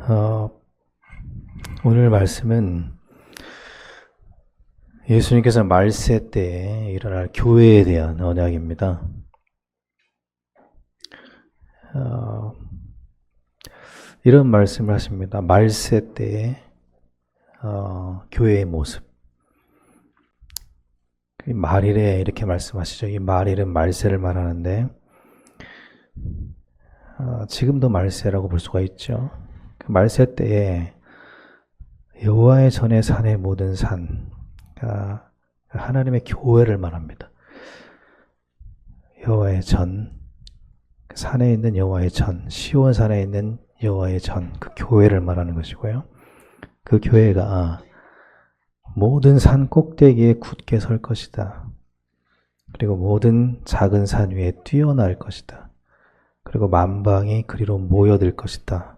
어, 오늘 말씀은 예수님께서 말세 때에 일어날 교회에 대한 언약입니다. 이런 말씀을 하십니다. 말세 때에 교회의 모습. 말일에 이렇게 말씀하시죠. 이 말일은 말세를 말하는데 지금도 말세라고 볼 수가 있죠. 그 말세 때에 여호와의 전에 산의 모든 산, 하나님의 교회를 말합니다. 여호와의 전, 산에 있는 여호와의 전, 시온산에 있는 여호와의 전, 그 교회를 말하는 것이고요. 그 교회가 모든 산 꼭대기에 굳게 설 것이다. 그리고 모든 작은 산 위에 뛰어날 것이다. 그리고 만방이 그리로 모여들 것이다.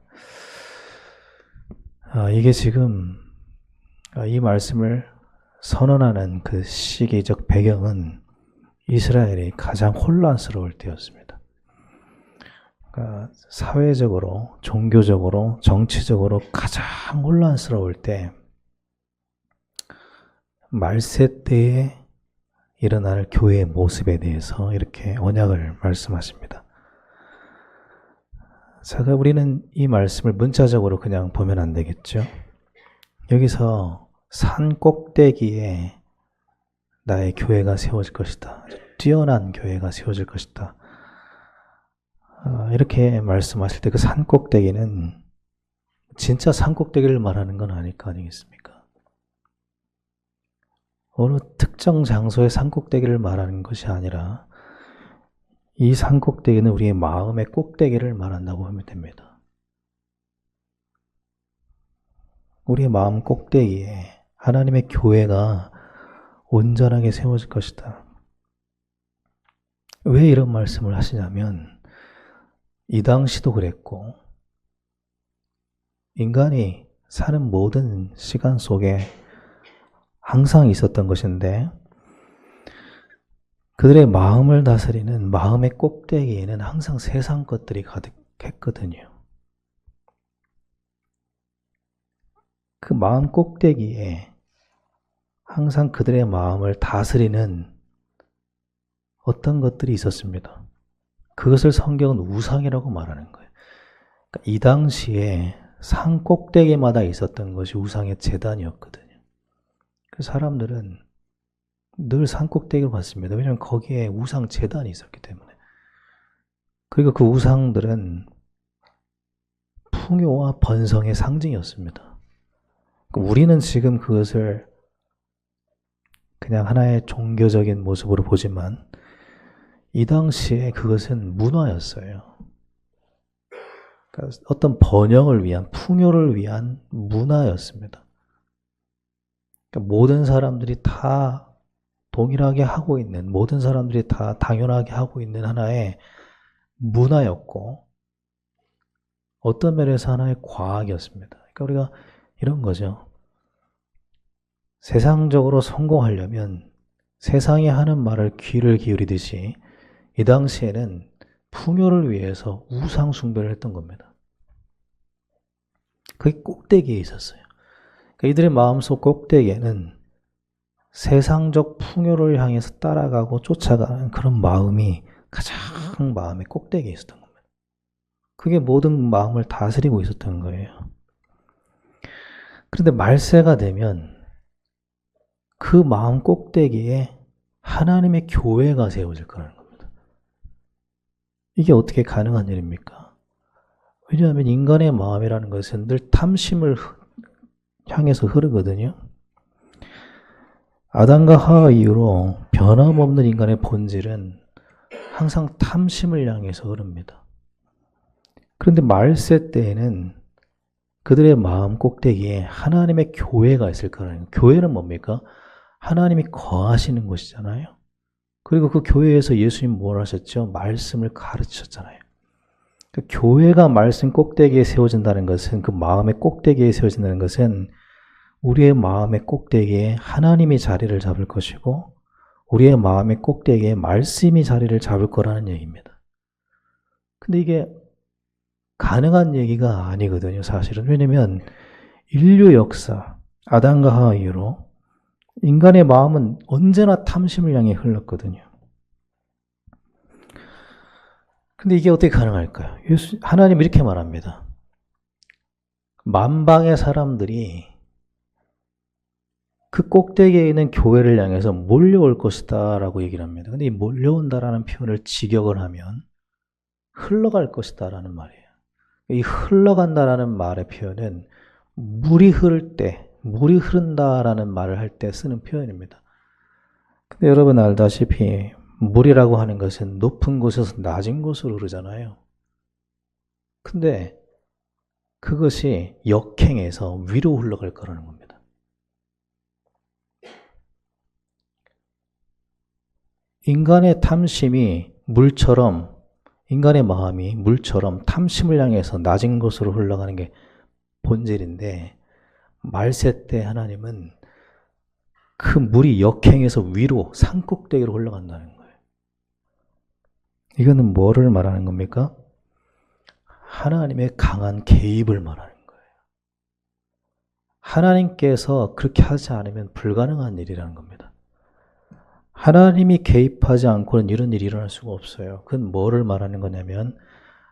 이게 지금 이 말씀을 선언하는 그 시기적 배경은 이스라엘이 가장 혼란스러울 때였습니다. 그러니까 사회적으로, 종교적으로, 정치적으로 가장 혼란스러울 때 말세 때에 일어날 교회의 모습에 대해서 이렇게 언약을 말씀하십니다. 자, 우리는 이 말씀을 문자적으로 그냥 보면 안 되겠죠. 여기서 산 꼭대기에 나의 교회가 세워질 것이다. 뛰어난 교회가 세워질 것이다. 이렇게 말씀하실 때 그 산 꼭대기는 진짜 산 꼭대기를 말하는 건 아닐 거 아니겠습니까? 어느 특정 장소의 산 꼭대기를 말하는 것이 아니라 이 산 꼭대기는 우리의 마음의 꼭대기를 말한다고 하면 됩니다. 우리의 마음 꼭대기에 하나님의 교회가 온전하게 세워질 것이다. 왜 이런 말씀을 하시냐면 이 당시도 그랬고 인간이 사는 모든 시간 속에 항상 있었던 것인데 그들의 마음을 다스리는 마음의 꼭대기에는 항상 세상 것들이 가득했거든요. 그 마음 꼭대기에 항상 그들의 마음을 다스리는 어떤 것들이 있었습니다. 그것을 성경은 우상이라고 말하는 거예요. 그러니까 이 당시에 산 꼭대기마다 있었던 것이 우상의 제단이었거든요. 그 사람들은 늘 산 꼭대기로 갔습니다. 왜냐하면 거기에 우상 제단이 있었기 때문에. 그리고 그 우상들은 풍요와 번성의 상징이었습니다. 우리는 지금 그것을 그냥 하나의 종교적인 모습으로 보지만 이 당시에 그것은 문화였어요. 그러니까 어떤 번영을 위한, 풍요를 위한 문화였습니다. 그러니까 모든 사람들이 다 동일하게 하고 있는, 모든 사람들이 다 당연하게 하고 있는 하나의 문화였고 어떤 면에서 하나의 과학이었습니다. 그러니까 우리가 이런 거죠. 세상적으로 성공하려면 세상이 하는 말을 귀를 기울이듯이 이 당시에는 풍요를 위해서 우상 숭배를 했던 겁니다. 그게 꼭대기에 있었어요. 그러니까 이들의 마음속 꼭대기에는 세상적 풍요를 향해서 따라가고 쫓아가는 그런 마음이 가장 마음의 꼭대기에 있었던 겁니다. 그게 모든 마음을 다스리고 있었던 거예요. 그런데 말세가 되면 그 마음 꼭대기에 하나님의 교회가 세워질 거라는 겁니다. 이게 어떻게 가능한 일입니까? 왜냐하면 인간의 마음이라는 것은 늘 탐심을 향해서 흐르거든요. 아담과 하와 이후로 변함없는 인간의 본질은 항상 탐심을 향해서 흐릅니다. 그런데 말세 때에는 그들의 마음 꼭대기에 하나님의 교회가 있을 거라는 거예요. 교회는 뭡니까? 하나님이 거하시는 곳이잖아요. 그리고 그 교회에서 예수님 뭘 하셨죠? 말씀을 가르치셨잖아요. 그러니까 교회가 말씀 꼭대기에 세워진다는 것은, 그 마음의 꼭대기에 세워진다는 것은 우리의 마음의 꼭대기에 하나님이 자리를 잡을 것이고 우리의 마음의 꼭대기에 말씀이 자리를 잡을 거라는 얘기입니다. 근데 이게 가능한 얘기가 아니거든요, 사실은. 왜냐면 인류 역사, 아담과 하와 이후로 인간의 마음은 언제나 탐심을 향해 흘렀거든요. 근데 이게 어떻게 가능할까요? 하나님 이렇게 말합니다. 만방의 사람들이 그 꼭대기에 있는 교회를 향해서 몰려올 것이다 라고 얘기를 합니다. 근데 이 몰려온다라는 표현을 직역을 하면 흘러갈 것이다 라는 말이에요. 이 흘러간다라는 말의 표현은 물이 흐를 때, 물이 흐른다라는 말을 할 때 쓰는 표현입니다. 근데 여러분 알다시피 물이라고 하는 것은 높은 곳에서 낮은 곳으로 흐르잖아요. 근데 그것이 역행해서 위로 흘러갈 거라는 겁니다. 인간의 탐심이 물처럼, 인간의 마음이 물처럼 탐심을 향해서 낮은 곳으로 흘러가는 게 본질인데, 말세 때 하나님은 그 물이 역행해서 위로 산꼭대기로 흘러간다는 거예요. 이거는 뭐를 말하는 겁니까? 하나님의 강한 개입을 말하는 거예요. 하나님께서 그렇게 하지 않으면 불가능한 일이라는 겁니다. 하나님이 개입하지 않고는 이런 일이 일어날 수가 없어요. 그건 뭐를 말하는 거냐면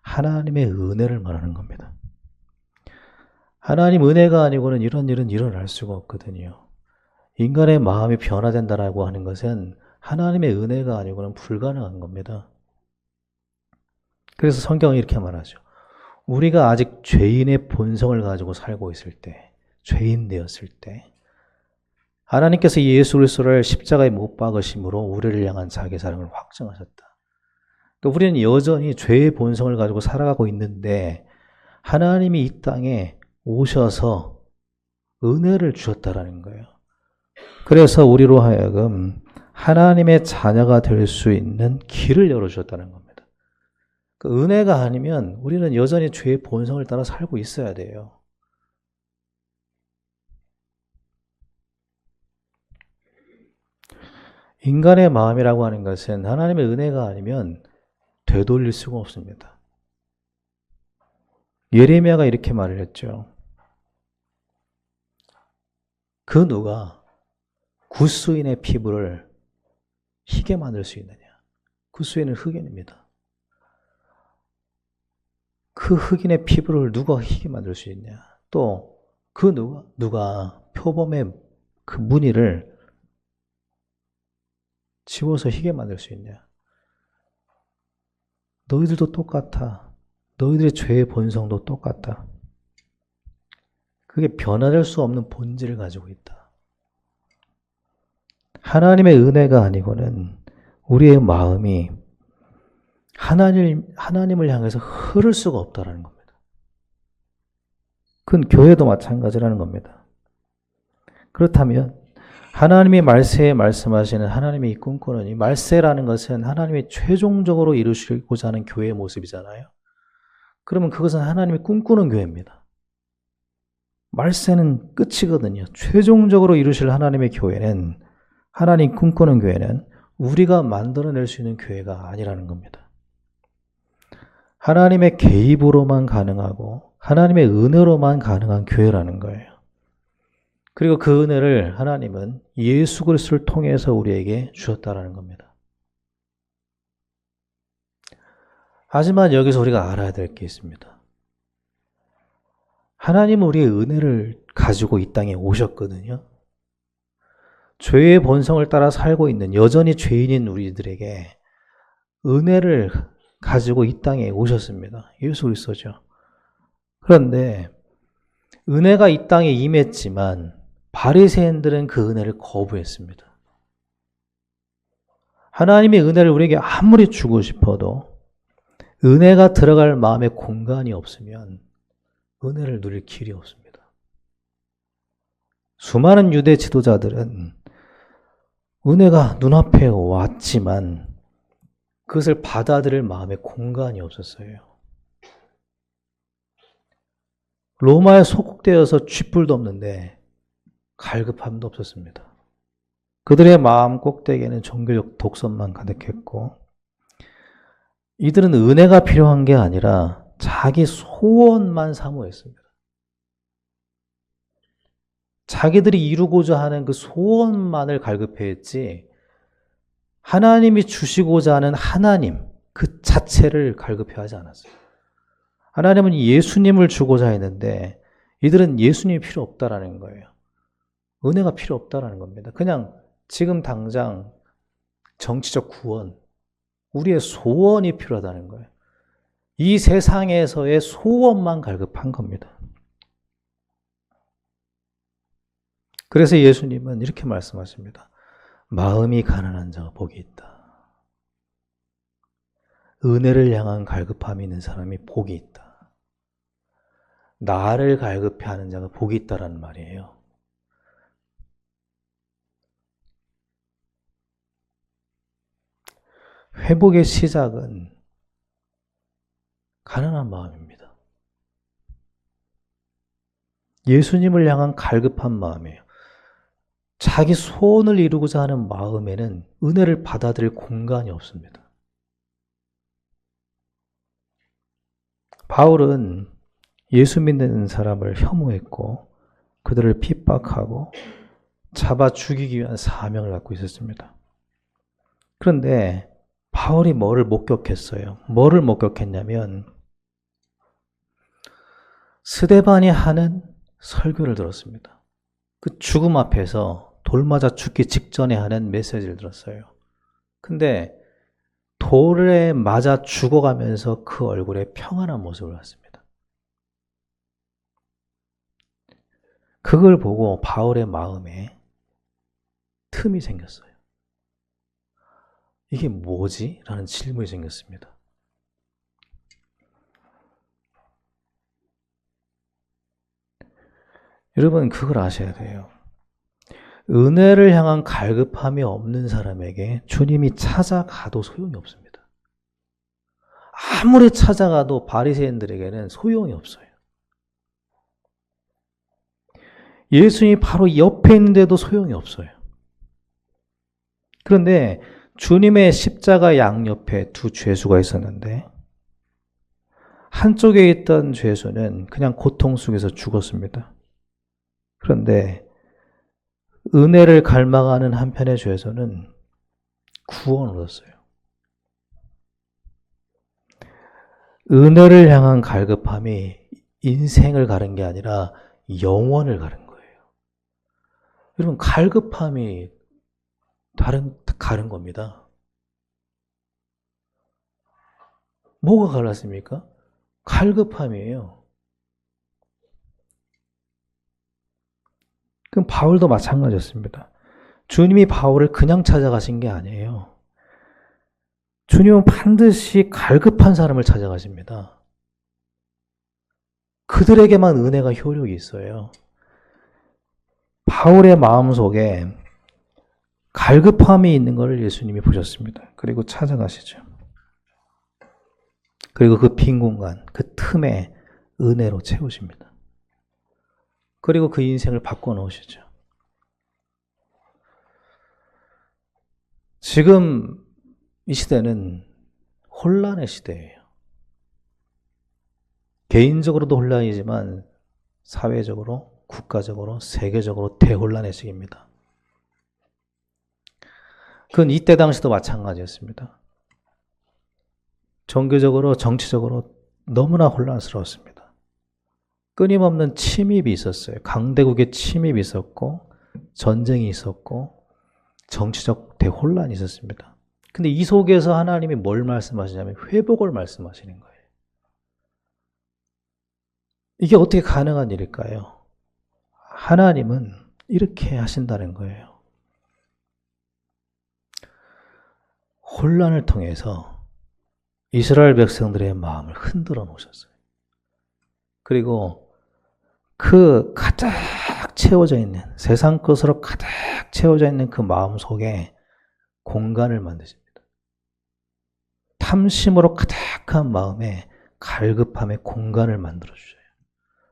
하나님의 은혜를 말하는 겁니다. 하나님 은혜가 아니고는 이런 일은 일어날 수가 없거든요. 인간의 마음이 변화된다라고 하는 것은 하나님의 은혜가 아니고는 불가능한 겁니다. 그래서 성경은 이렇게 말하죠. 우리가 아직 죄인의 본성을 가지고 살고 있을 때, 죄인 되었을 때 하나님께서 예수 그리스도를 십자가에 못 박으심으로 우리를 향한 자기 사랑을 확증하셨다. 그러니까 우리는 여전히 죄의 본성을 가지고 살아가고 있는데 하나님이 이 땅에 오셔서 은혜를 주셨다라는 거예요. 그래서 우리로 하여금 하나님의 자녀가 될 수 있는 길을 열어주셨다는 겁니다. 그 은혜가 아니면 우리는 여전히 죄의 본성을 따라 살고 있어야 돼요. 인간의 마음이라고 하는 것은 하나님의 은혜가 아니면 되돌릴 수가 없습니다. 예레미야가 이렇게 말을 했죠. 그 누가 굿수인의 피부를 희게 만들 수 있느냐. 굿수인은 흑인입니다. 그 흑인의 피부를 누가 희게 만들 수 있냐. 또 그 누가 표범의 그 무늬를 지워서 희게 만들 수 있냐. 너희들도 똑같아. 너희들의 죄의 본성도 똑같다. 그게 변화될 수 없는 본질을 가지고 있다. 하나님의 은혜가 아니고는 우리의 마음이 하나님을 향해서 흐를 수가 없다는 겁니다. 그건 교회도 마찬가지라는 겁니다. 그렇다면 하나님이 말세에 말씀하시는 하나님이 꿈꾸는 이 말세라는 것은 하나님이 최종적으로 이루시고자 하는 교회의 모습이잖아요. 그러면 그것은 하나님이 꿈꾸는 교회입니다. 말세는 끝이거든요. 최종적으로 이루실 하나님의 교회는, 하나님 꿈꾸는 교회는 우리가 만들어낼 수 있는 교회가 아니라는 겁니다. 하나님의 개입으로만 가능하고 하나님의 은혜로만 가능한 교회라는 거예요. 그리고 그 은혜를 하나님은 예수 그리스도를 통해서 우리에게 주셨다라는 겁니다. 하지만 여기서 우리가 알아야 될 게 있습니다. 하나님은 우리의 은혜를 가지고 이 땅에 오셨거든요. 죄의 본성을 따라 살고 있는 여전히 죄인인 우리들에게 은혜를 가지고 이 땅에 오셨습니다. 예수 그리스도죠. 그런데 은혜가 이 땅에 임했지만 바리새인들은 그 은혜를 거부했습니다. 하나님의 은혜를 우리에게 아무리 주고 싶어도 은혜가 들어갈 마음의 공간이 없으면 은혜를 누릴 길이 없습니다. 수많은 유대 지도자들은 은혜가 눈앞에 왔지만 그것을 받아들일 마음의 공간이 없었어요. 로마에 소국되어서 쥐뿔도 없는데 갈급함도 없었습니다. 그들의 마음 꼭대기에는 종교적 독선만 가득했고 이들은 은혜가 필요한 게 아니라 자기 소원만 사모했습니다. 자기들이 이루고자 하는 그 소원만을 갈급해했지 하나님이 주시고자 하는 하나님 그 자체를 갈급해하지 않았어요. 하나님은 예수님을 주고자 했는데 이들은 예수님이 필요 없다라는 거예요. 은혜가 필요 없다라는 겁니다. 그냥 지금 당장 정치적 구원, 우리의 소원이 필요하다는 거예요. 이 세상에서의 소원만 갈급한 겁니다. 그래서 예수님은 이렇게 말씀하십니다. 마음이 가난한 자가 복이 있다. 은혜를 향한 갈급함이 있는 사람이 복이 있다. 나를 갈급해하는 자가 복이 있다라는 말이에요. 회복의 시작은 가난한 마음입니다. 예수님을 향한 갈급한 마음이에요. 자기 소원을 이루고자 하는 마음에는 은혜를 받아들일 공간이 없습니다. 바울은 예수 믿는 사람을 혐오했고 그들을 핍박하고 잡아 죽이기 위한 사명을 갖고 있었습니다. 그런데 바울이 뭐를 목격했어요? 뭐를 목격했냐면 스데반이 하는 설교를 들었습니다. 그 죽음 앞에서 돌 맞아 죽기 직전에 하는 메시지를 들었어요. 근데 돌에 맞아 죽어가면서 그 얼굴에 평안한 모습을 봤습니다. 그걸 보고 바울의 마음에 틈이 생겼어요. 이게 뭐지? 라는 질문이 생겼습니다. 여러분 그걸 아셔야 돼요. 은혜를 향한 갈급함이 없는 사람에게 주님이 찾아가도 소용이 없습니다. 아무리 찾아가도 바리새인들에게는 소용이 없어요. 예수님이 바로 옆에 있는데도 소용이 없어요. 그런데 주님의 십자가 양옆에 두 죄수가 있었는데 한쪽에 있던 죄수는 그냥 고통 속에서 죽었습니다. 그런데 은혜를 갈망하는 한편의 죄수는 구원을 얻었어요. 은혜를 향한 갈급함이 인생을 가른 게 아니라 영원을 가른 거예요. 여러분 갈급함이 가른 겁니다. 뭐가 갈랐습니까? 갈급함이에요. 그럼 바울도 마찬가지였습니다. 주님이 바울을 그냥 찾아가신 게 아니에요. 주님은 반드시 갈급한 사람을 찾아가십니다. 그들에게만 은혜가 효력이 있어요. 바울의 마음속에 갈급함이 있는 것을 예수님이 보셨습니다. 그리고 찾아가시죠. 그리고 그 빈 공간, 그 틈에 은혜로 채우십니다. 그리고 그 인생을 바꿔놓으시죠. 지금 이 시대는 혼란의 시대예요. 개인적으로도 혼란이지만 사회적으로, 국가적으로, 세계적으로 대혼란의 시기입니다. 그건 이때 당시도 마찬가지였습니다. 종교적으로, 정치적으로 너무나 혼란스러웠습니다. 끊임없는 침입이 있었어요. 강대국의 침입이 있었고 전쟁이 있었고 정치적 대혼란이 있었습니다. 근데 이 속에서 하나님이 뭘 말씀하시냐면 회복을 말씀하시는 거예요. 이게 어떻게 가능한 일일까요? 하나님은 이렇게 하신다는 거예요. 혼란을 통해서 이스라엘 백성들의 마음을 흔들어 놓으셨어요. 그리고 그 가득 채워져 있는 세상 것으로 가득 채워져 있는 그 마음 속에 공간을 만드십니다. 탐심으로 가득한 마음에 갈급함의 공간을 만들어 주셔요.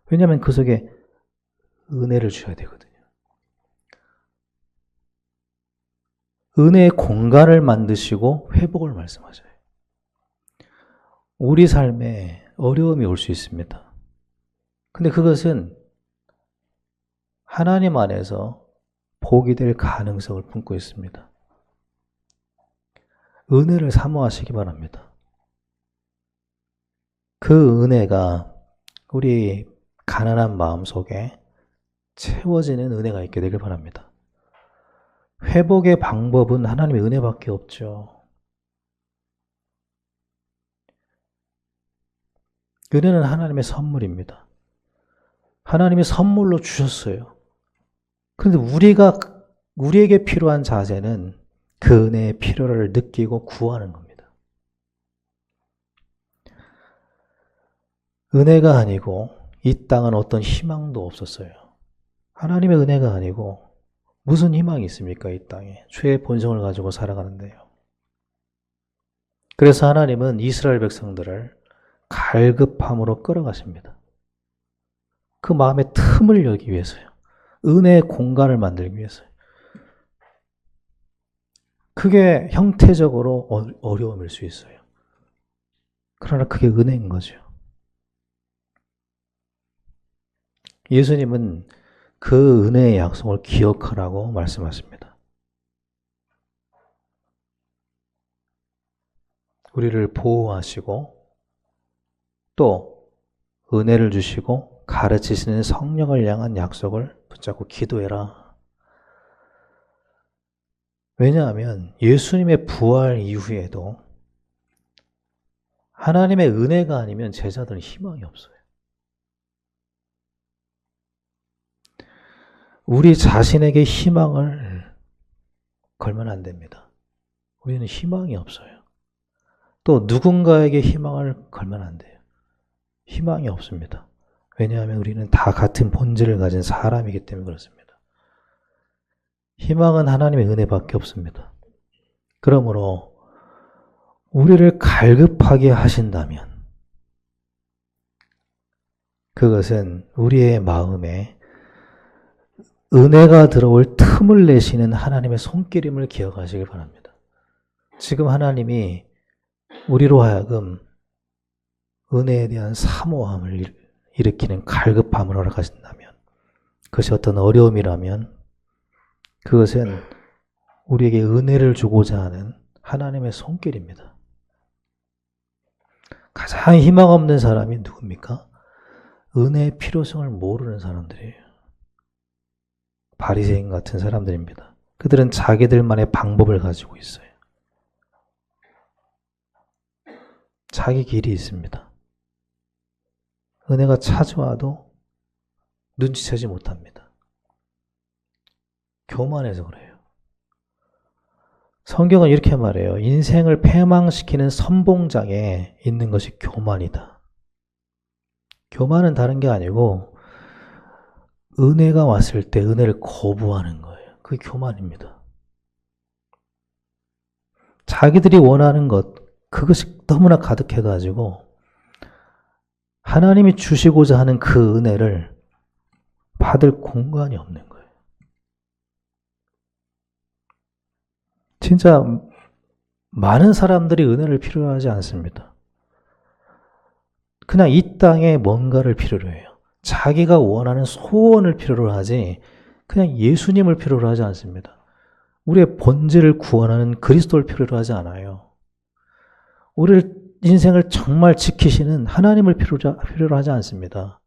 왜냐하면 그 속에 은혜를 주셔야 되거든요. 은혜의 공간을 만드시고 회복을 말씀하셔요. 우리 삶에 어려움이 올 수 있습니다. 근데 그것은 하나님 안에서 복이 될 가능성을 품고 있습니다. 은혜를 사모하시기 바랍니다. 그 은혜가 우리 가난한 마음 속에 채워지는 은혜가 있게 되길 바랍니다. 회복의 방법은 하나님의 은혜밖에 없죠. 은혜는 하나님의 선물입니다. 하나님이 선물로 주셨어요. 그런데 우리에게 필요한 자세는 그 은혜의 필요를 느끼고 구하는 겁니다. 은혜가 아니고 이 땅은 어떤 희망도 없었어요. 하나님의 은혜가 아니고 무슨 희망이 있습니까? 이 땅에 죄의 본성을 가지고 살아가는데요. 그래서 하나님은 이스라엘 백성들을 갈급함으로 끌어가십니다. 그 마음의 틈을 열기 위해서요. 은혜의 공간을 만들기 위해서요. 그게 형태적으로 어려움일 수 있어요. 그러나 그게 은혜인 거죠. 예수님은 그 은혜의 약속을 기억하라고 말씀하십니다. 우리를 보호하시고 또 은혜를 주시고 가르치시는 성령을 향한 약속을 붙잡고 기도해라. 왜냐하면 예수님의 부활 이후에도 하나님의 은혜가 아니면 제자들은 희망이 없어요. 우리 자신에게 희망을 걸면 안 됩니다. 우리는 희망이 없어요. 또 누군가에게 희망을 걸면 안 돼요. 희망이 없습니다. 왜냐하면 우리는 다 같은 본질을 가진 사람이기 때문에 그렇습니다. 희망은 하나님의 은혜밖에 없습니다. 그러므로 우리를 갈급하게 하신다면 그것은 우리의 마음에 은혜가 들어올 틈을 내시는 하나님의 손길임을 기억하시길 바랍니다. 지금 하나님이 우리로 하여금 은혜에 대한 사모함을 일으키는 갈급함을 허락하신다면, 그것이 어떤 어려움이라면 그것은 우리에게 은혜를 주고자 하는 하나님의 손길입니다. 가장 희망 없는 사람이 누굽니까? 은혜의 필요성을 모르는 사람들이에요. 바리새인 같은 사람들입니다. 그들은 자기들만의 방법을 가지고 있어요. 자기 길이 있습니다. 은혜가 찾아와도 눈치채지 못합니다. 교만해서 그래요. 성경은 이렇게 말해요. 인생을 패망시키는 선봉장에 있는 것이 교만이다. 교만은 다른 게 아니고 은혜가 왔을 때 은혜를 거부하는 거예요. 그게 교만입니다. 자기들이 원하는 것, 그것이 너무나 가득해가지고 하나님이 주시고자 하는 그 은혜를 받을 공간이 없는 거예요. 진짜 많은 사람들이 은혜를 필요로 하지 않습니다. 그냥 이 땅에 뭔가를 필요로 해요. 자기가 원하는 소원을 필요로 하지 그냥 예수님을 필요로 하지 않습니다. 우리의 본질을 구원하는 그리스도를 필요로 하지 않아요. 우리를 인생을 정말 지키시는 하나님을 필요로 하지 않습니다.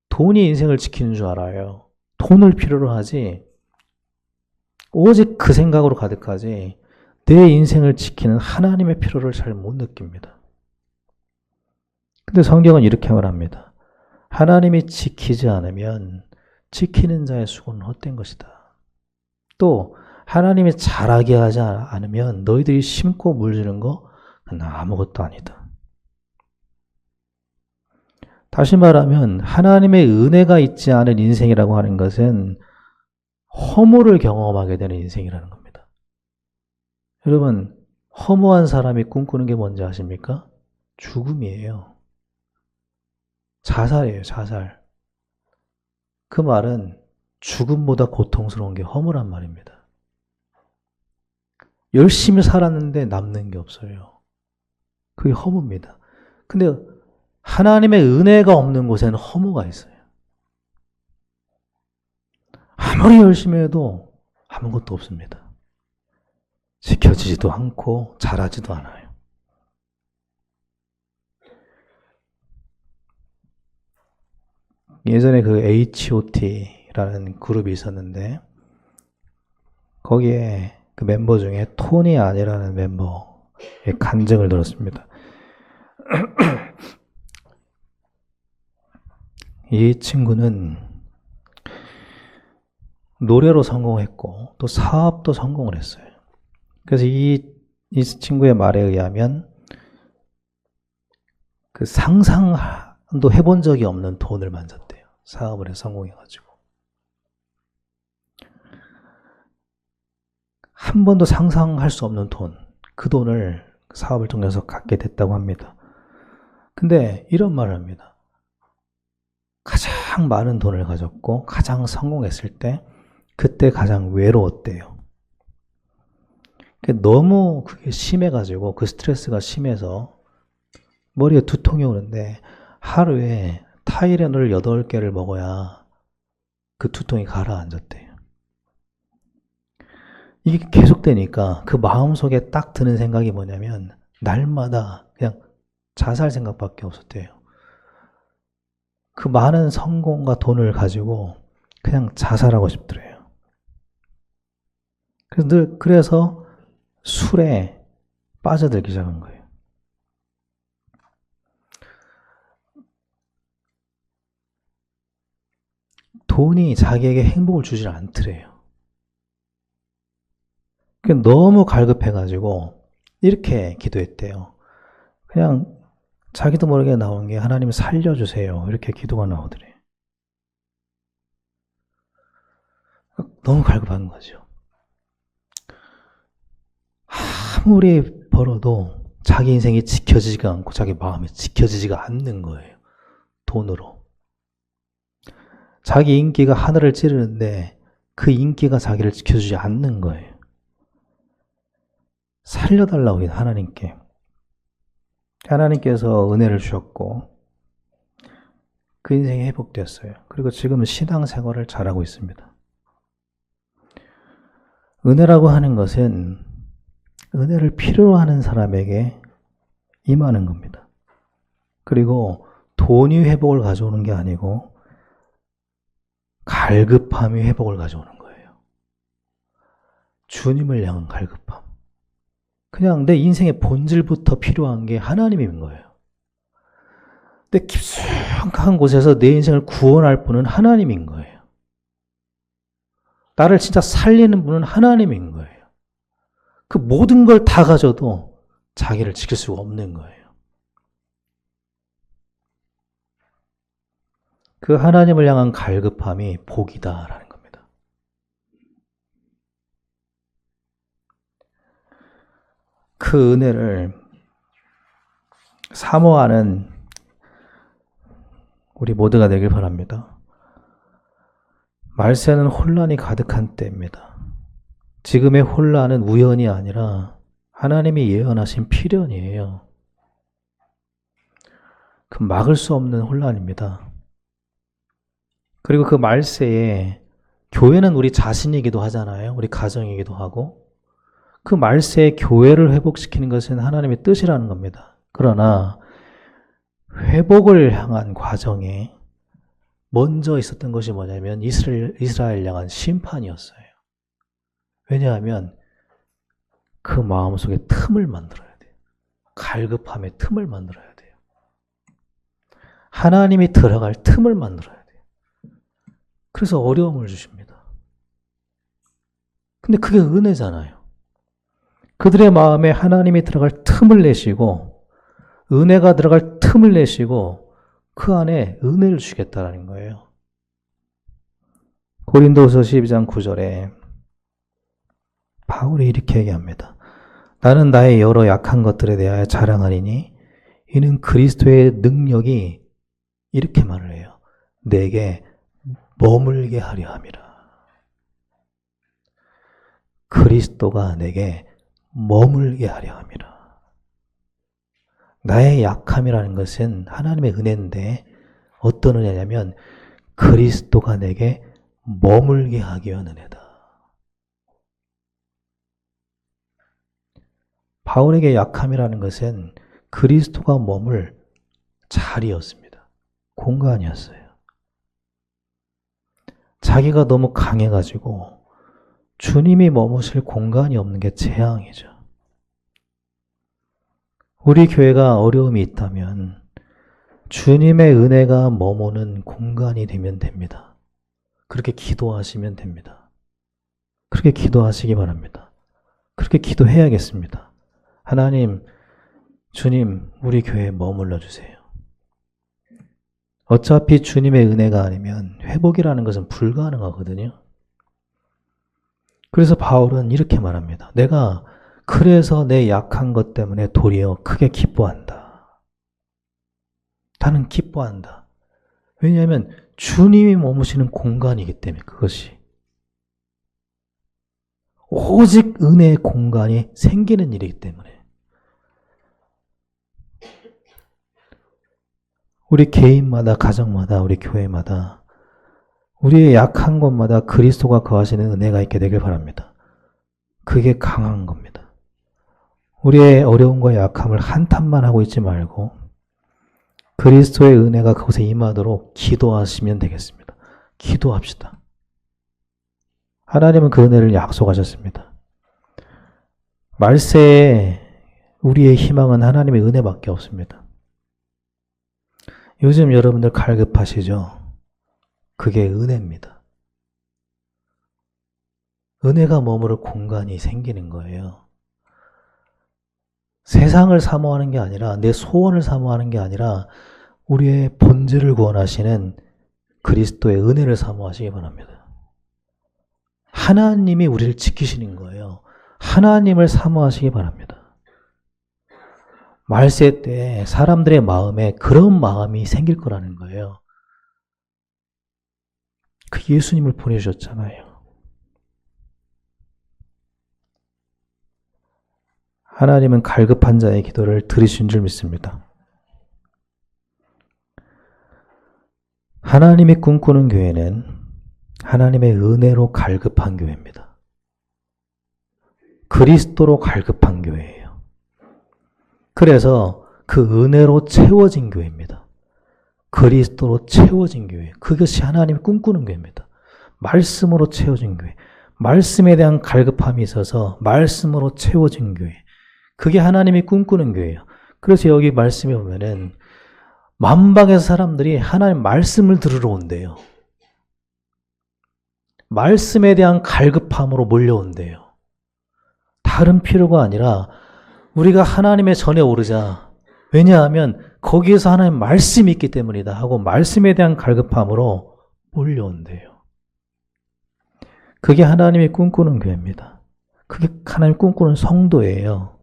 돈이 인생을 지키는 줄 알아요. 돈을 필요로 하지 오직 그 생각으로 가득하지 내 인생을 지키는 하나님의 필요를 잘 못 느낍니다. 근데 성경은 이렇게 말합니다. 하나님이 지키지 않으면 지키는 자의 수고는 헛된 것이다. 또 하나님이 잘하게 하지 않으면 너희들이 심고 물주는 거 아무것도 아니다. 다시 말하면 하나님의 은혜가 있지 않은 인생이라고 하는 것은 허물을 경험하게 되는 인생이라는 겁니다. 여러분, 허무한 사람이 꿈꾸는 게 뭔지 아십니까? 죽음이에요. 자살이에요, 자살. 그 말은 죽음보다 고통스러운 게 허무란 말입니다. 열심히 살았는데 남는 게 없어요. 그게 허무입니다. 근데 하나님의 은혜가 없는 곳에는 허무가 있어요. 아무리 열심히 해도 아무것도 없습니다. 지켜지지도 않고 잘하지도 않아요. 예전에 그 H.O.T라는 그룹이 있었는데 거기에 그 멤버 중에 토니 안이라는 멤버의 간증을 들었습니다. 이 친구는 노래로 성공했고 또 사업도 성공을 했어요. 그래서 이 친구의 말에 의하면 그 상상도 해본 적이 없는 돈을 만졌대요. 사업을 해서 성공해가지고. 한 번도 상상할 수 없는 돈, 그 돈을 사업을 통해서 갖게 됐다고 합니다. 근데 이런 말을 합니다. 가장 많은 돈을 가졌고 가장 성공했을 때 그때 가장 외로웠대요. 너무 그게 심해가지고 그 스트레스가 심해서 머리에 두통이 오는데 하루에 타이레놀 8개를 먹어야 그 두통이 가라앉았대요. 이게 계속되니까 그 마음속에 딱 드는 생각이 뭐냐면 날마다 그냥 자살 생각밖에 없었대요. 그 많은 성공과 돈을 가지고 그냥 자살하고 싶더래요. 그래서 술에 빠져들기 시작한 거예요. 돈이 자기에게 행복을 주질 않더래요. 너무 갈급해가지고 이렇게 기도했대요. 그냥 자기도 모르게 나온 게 하나님 살려주세요. 이렇게 기도가 나오더래요. 너무 갈급한 거죠. 아무리 벌어도 자기 인생이 지켜지지가 않고 자기 마음이 지켜지지가 않는 거예요. 돈으로. 자기 인기가 하늘을 찌르는데 그 인기가 자기를 지켜주지 않는 거예요. 살려달라고 하나님께. 하나님께서 은혜를 주셨고 그 인생이 회복되었어요. 그리고 지금은 신앙생활을 잘하고 있습니다. 은혜라고 하는 것은 은혜를 필요로 하는 사람에게 임하는 겁니다. 그리고 돈이 회복을 가져오는 게 아니고 갈급함이 회복을 가져오는 거예요. 주님을 향한 갈급함. 그냥 내 인생의 본질부터 필요한 게 하나님인 거예요. 내 깊숙한 곳에서 내 인생을 구원할 분은 하나님인 거예요. 나를 진짜 살리는 분은 하나님인 거예요. 그 모든 걸 다 가져도 자기를 지킬 수가 없는 거예요. 그 하나님을 향한 갈급함이 복이다라는 겁니다. 그 은혜를 사모하는 우리 모두가 되길 바랍니다. 말세는 혼란이 가득한 때입니다. 지금의 혼란은 우연이 아니라 하나님이 예언하신 필연이에요. 그 막을 수 없는 혼란입니다. 그리고 그 말세에 교회는 우리 자신이기도 하잖아요. 우리 가정이기도 하고 그 말세에 교회를 회복시키는 것은 하나님의 뜻이라는 겁니다. 그러나 회복을 향한 과정에 먼저 있었던 것이 뭐냐면 이스라엘 향한 심판이었어요. 왜냐하면 그 마음속에 틈을 만들어야 돼요. 갈급함의 틈을 만들어야 돼요. 하나님이 들어갈 틈을 만들어야 돼요. 그래서 어려움을 주십니다. 근데 그게 은혜잖아요. 그들의 마음에 하나님이 들어갈 틈을 내시고 은혜가 들어갈 틈을 내시고 그 안에 은혜를 주겠다라는 거예요. 고린도후서 12장 9절에 바울이 이렇게 얘기합니다. 나는 나의 여러 약한 것들에 대하여 자랑하리니 이는 그리스도의 능력이 이렇게 말을 해요. 내게 머물게 하려 함이라. 그리스도가 내게 머물게 하려 함이라. 나의 약함이라는 것은 하나님의 은혜인데 어떤 은혜냐면 그리스도가 내게 머물게 하기 위한 은혜다. 바울에게 약함이라는 것은 그리스도가 머물 자리였습니다. 공간이었어요. 자기가 너무 강해가지고 주님이 머무실 공간이 없는 게 재앙이죠. 우리 교회가 어려움이 있다면 주님의 은혜가 머무는 공간이 되면 됩니다. 그렇게 기도하시면 됩니다. 그렇게 기도하시기 바랍니다. 그렇게 기도해야겠습니다. 하나님, 주님, 우리 교회에 머물러 주세요. 어차피 주님의 은혜가 아니면 회복이라는 것은 불가능하거든요. 그래서 바울은 이렇게 말합니다. 내가 그래서 내 약한 것 때문에 도리어 크게 기뻐한다. 나는 기뻐한다. 왜냐하면 주님이 머무시는 공간이기 때문에 그것이. 오직 은혜의 공간이 생기는 일이기 때문에. 우리 개인마다, 가정마다, 우리 교회마다 우리의 약한 곳마다 그리스도가 거하시는 은혜가 있게 되길 바랍니다. 그게 강한 겁니다. 우리의 어려움과 약함을 한탄만 하고 있지 말고 그리스도의 은혜가 그곳에 임하도록 기도하시면 되겠습니다. 기도합시다. 하나님은 그 은혜를 약속하셨습니다. 말세에 우리의 희망은 하나님의 은혜밖에 없습니다. 요즘 여러분들 갈급하시죠? 그게 은혜입니다. 은혜가 머무를 공간이 생기는 거예요. 세상을 사모하는 게 아니라 내 소원을 사모하는 게 아니라 우리의 본질을 구원하시는 그리스도의 은혜를 사모하시기 바랍니다. 하나님이 우리를 지키시는 거예요. 하나님을 사모하시기 바랍니다. 말세 때 사람들의 마음에 그런 마음이 생길 거라는 거예요. 그 예수님을 보내주셨잖아요. 하나님은 갈급한 자의 기도를 들으신 줄 믿습니다. 하나님이 꿈꾸는 교회는 하나님의 은혜로 갈급한 교회입니다. 그리스도로 갈급한 교회예요. 그래서 그 은혜로 채워진 교회입니다. 그리스도로 채워진 교회. 그것이 하나님이 꿈꾸는 교회입니다. 말씀으로 채워진 교회. 말씀에 대한 갈급함이 있어서 말씀으로 채워진 교회. 그게 하나님이 꿈꾸는 교회예요. 그래서 여기 말씀에 보면은 만방에서 사람들이 하나님 말씀을 들으러 온대요. 말씀에 대한 갈급함으로 몰려온대요. 다른 필요가 아니라 우리가 하나님의 전에 오르자. 왜냐하면 거기에서 하나님 말씀이 있기 때문이다 하고 말씀에 대한 갈급함으로 몰려온대요. 그게 하나님이 꿈꾸는 교회입니다. 그게 하나님이 꿈꾸는 성도예요.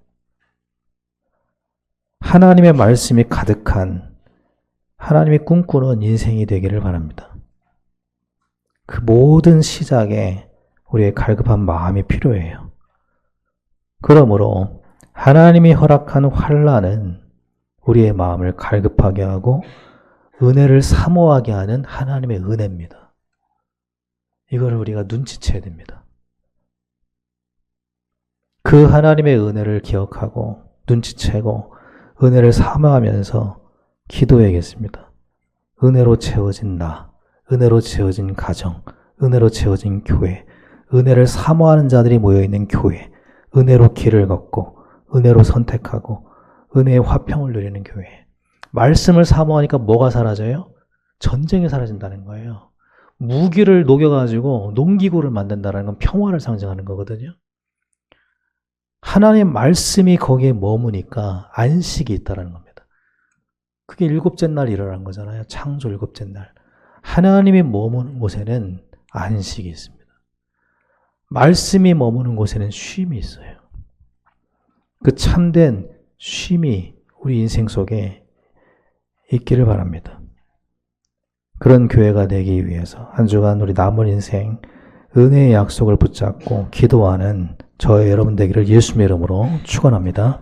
하나님의 말씀이 가득한 하나님이 꿈꾸는 인생이 되기를 바랍니다. 그 모든 시작에 우리의 갈급한 마음이 필요해요. 그러므로 하나님이 허락한 환난은 우리의 마음을 갈급하게 하고 은혜를 사모하게 하는 하나님의 은혜입니다. 이걸 우리가 눈치채야 됩니다. 그 하나님의 은혜를 기억하고 눈치채고 은혜를 사모하면서 기도해야겠습니다. 은혜로 채워진 나, 은혜로 채워진 가정, 은혜로 채워진 교회, 은혜를 사모하는 자들이 모여있는 교회, 은혜로 길을 걷고 은혜로 선택하고 은혜의 화평을 누리는 교회. 말씀을 사모하니까 뭐가 사라져요? 전쟁이 사라진다는 거예요. 무기를 녹여가지고 농기구를 만든다는 건 평화를 상징하는 거거든요. 하나님의 말씀이 거기에 머무니까 안식이 있다는 겁니다. 그게 일곱째 날 일어난 거잖아요. 창조 일곱째 날. 하나님이 머무는 곳에는 안식이 있습니다. 말씀이 머무는 곳에는 쉼이 있어요. 그 참된 쉼이 우리 인생 속에 있기를 바랍니다. 그런 교회가 되기 위해서 한 주간 우리 남은 인생 은혜의 약속을 붙잡고 기도하는 저의 여러분 되기를 예수님의 이름으로 축원합니다.